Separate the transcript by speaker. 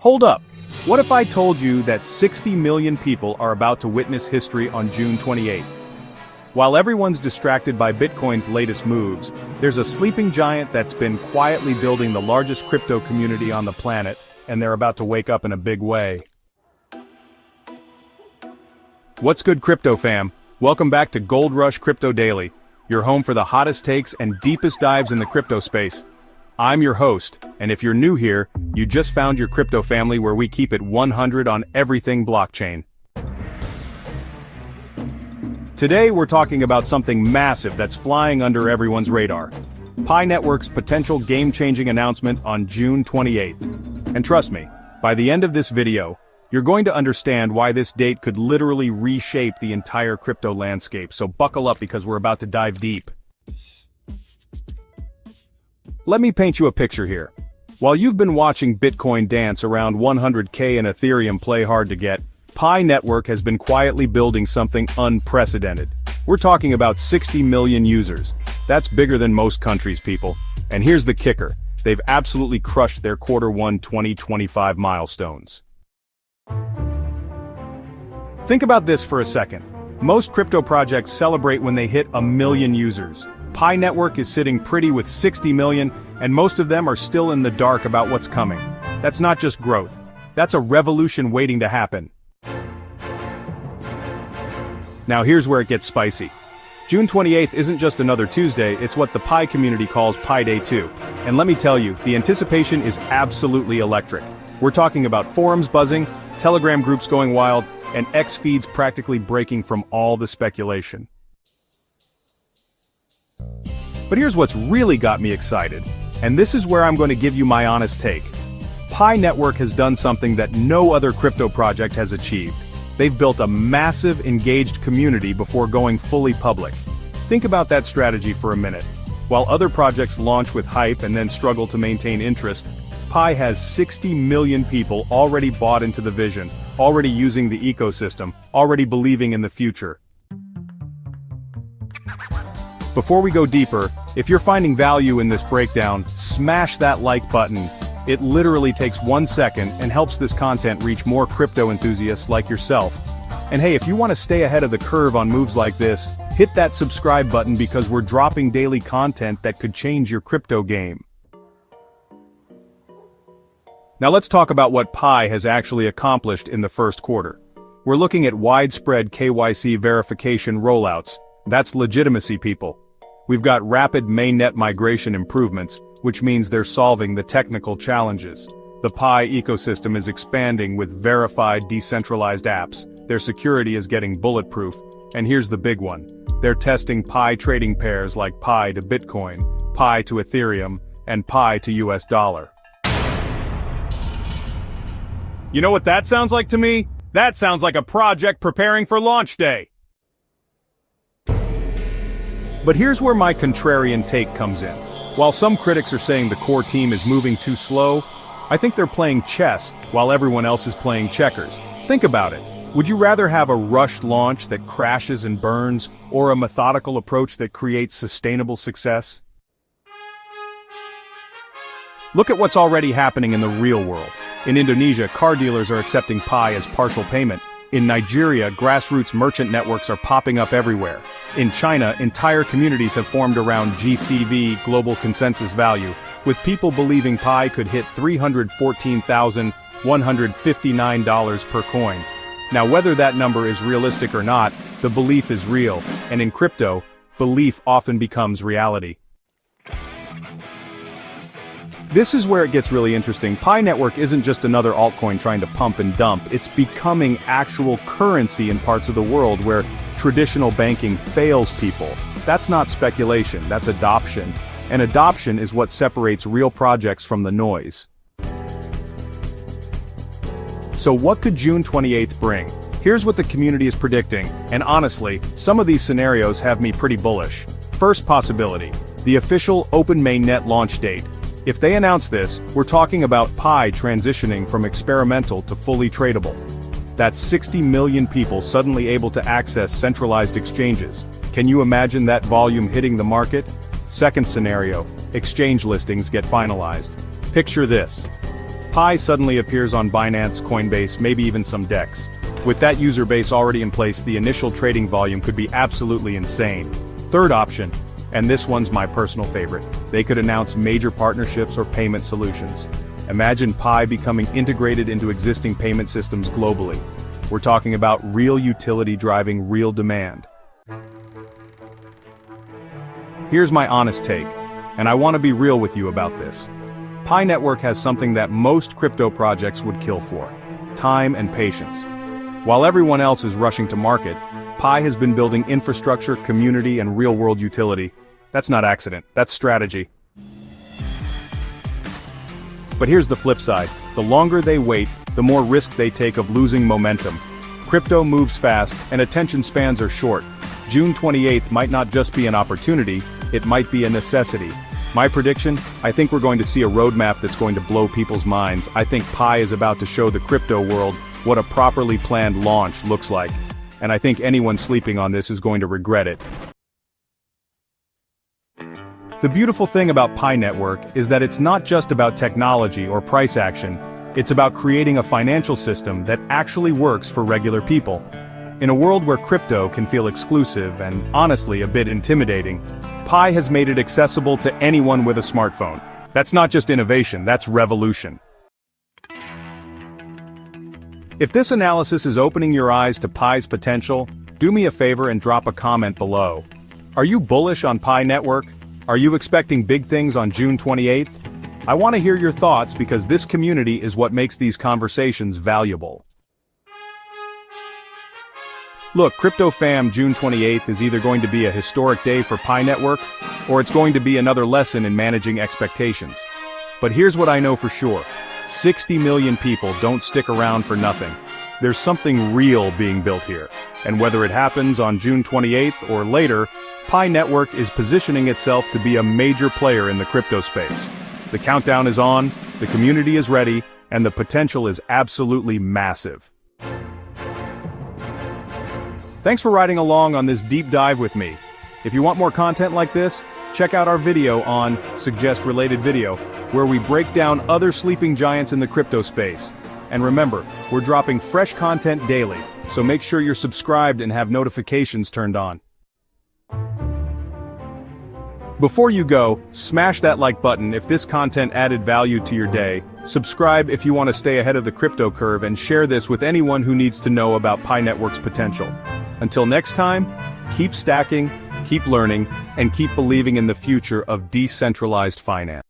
Speaker 1: Hold up. What if I told you that 60 million people are about to witness history on June 28th? While everyone's distracted by Bitcoin's latest moves, there's a sleeping giant that's been quietly building the largest crypto community on the planet, and they're about to wake up in a big way. What's good, crypto fam? Welcome back to Gold Rush Crypto Daily, your home for the hottest takes and deepest dives in the crypto space. I'm your host, and if you're new here, you just found your crypto family where we keep it 100 on everything blockchain. Today we're talking about something massive that's flying under everyone's radar. PiNetwork's potential game-changing announcement on June 28th. And trust me, by the end of this video, you're going to understand why this date could literally reshape the entire crypto landscape, so buckle up because we're about to dive deep. Let me paint you a picture here. While you've been watching Bitcoin dance around 100K and Ethereum play hard to get, PiNetwork has been quietly building something unprecedented. We're talking about 60 million users. That's bigger than most countries, people. And here's the kicker. They've absolutely crushed their Q1 2025 milestones. Think about this for a second. Most crypto projects celebrate when they hit 1 million users. PiNetwork is sitting pretty with 60 million, and most of them are still in the dark about what's coming. That's not just growth. That's a revolution waiting to happen. Now here's where it gets spicy. June 28th isn't just another Tuesday, it's what the Pi community calls Pi Day 2. And let me tell you, the anticipation is absolutely electric. We're talking about forums buzzing, Telegram groups going wild, and X feeds practically breaking from all the speculation. But here's what's really got me excited, and this is where I'm going to give you my honest take. PiNetwork has done something that no other crypto project has achieved. They've built a massive, engaged community before going fully public. Think about that strategy for a minute. While other projects launch with hype and then struggle to maintain interest, Pi has 60 million people already bought into the vision, already using the ecosystem, already believing in the future. Before we go deeper, if you're finding value in this breakdown, smash that like button. It literally takes 1 second and helps this content reach more crypto enthusiasts like yourself. And hey, if you want to stay ahead of the curve on moves like this, hit that subscribe button because we're dropping daily content that could change your crypto game. Now let's talk about what Pi has actually accomplished in the first quarter. We're looking at widespread KYC verification rollouts. That's legitimacy, people. We've got rapid mainnet migration improvements, which means they're solving the technical challenges. The Pi ecosystem is expanding with verified decentralized apps. Their security is getting bulletproof. And here's the big one. They're testing Pi trading pairs like Pi to Bitcoin, Pi to Ethereum, and Pi to US dollar. You know what that sounds like to me? That sounds like a project preparing for launch day. But here's where my contrarian take comes in. While some critics are saying the core team is moving too slow, I think they're playing chess while everyone else is playing checkers. Think about it. Would you rather have a rushed launch that crashes and burns, or a methodical approach that creates sustainable success? Look at what's already happening in the real world. In Indonesia, car dealers are accepting Pi as partial payment. In Nigeria, grassroots merchant networks are popping up everywhere. In China, entire communities have formed around GCV, Global Consensus Value, with people believing Pi could hit $314,159 per coin. Now, whether that number is realistic or not, the belief is real, and in crypto, belief often becomes reality. This is where it gets really interesting. PiNetwork isn't just another altcoin trying to pump and dump, it's becoming actual currency in parts of the world where traditional banking fails people. That's not speculation, that's adoption. And adoption is what separates real projects from the noise. So what could June 28th bring? Here's what the community is predicting, and honestly, some of these scenarios have me pretty bullish. First possibility, the official Open Mainnet launch date. If they announce this, we're talking about Pi transitioning from experimental to fully tradable. That's 60 million people suddenly able to access centralized exchanges. Can you imagine that volume hitting the market? Second scenario, exchange listings get finalized. Picture this. Pi suddenly appears on Binance, Coinbase, maybe even some DEX. With that user base already in place, the initial trading volume could be absolutely insane. Third option, and this one's my personal favorite, they could announce major partnerships or payment solutions. Imagine Pi becoming integrated into existing payment systems globally. We're talking about real utility driving real demand. Here's my honest take, and I want to be real with you about this. PiNetwork has something that most crypto projects would kill for: time and patience. While everyone else is rushing to market, Pi has been building infrastructure, community, and real-world utility. That's not accident, that's strategy. But here's the flip side. The longer they wait, the more risk they take of losing momentum. Crypto moves fast, and attention spans are short. June 28th might not just be an opportunity, it might be a necessity. My prediction? I think we're going to see a roadmap that's going to blow people's minds. I think Pi is about to show the crypto world what a properly planned launch looks like. And I think anyone sleeping on this is going to regret it. The beautiful thing about PiNetwork is that it's not just about technology or price action, it's about creating a financial system that actually works for regular people. In a world where crypto can feel exclusive and, honestly, a bit intimidating, Pi has made it accessible to anyone with a smartphone. That's not just innovation, that's revolution. If this analysis is opening your eyes to Pi's potential, do me a favor and drop a comment below. Are you bullish on PiNetwork? Are you expecting big things on June 28th? I want to hear your thoughts because this community is what makes these conversations valuable. Look, Crypto Fam, June 28th is either going to be a historic day for PiNetwork, or it's going to be another lesson in managing expectations. But here's what I know for sure. 60 million people don't stick around for nothing. There's something real being built here. And whether it happens on June 28th or later, PiNetwork is positioning itself to be a major player in the crypto space. The countdown is on, the community is ready, and the potential is absolutely massive. Thanks for riding along on this deep dive with me. If you want more content like this, check out our video on Suggest Related Video, where we break down other sleeping giants in the crypto space. And remember, we're dropping fresh content daily, so make sure you're subscribed and have notifications turned on. Before you go, smash that like button if this content added value to your day, subscribe if you want to stay ahead of the crypto curve, and share this with anyone who needs to know about PiNetwork's potential. Until next time, keep stacking, keep learning, and keep believing in the future of decentralized finance.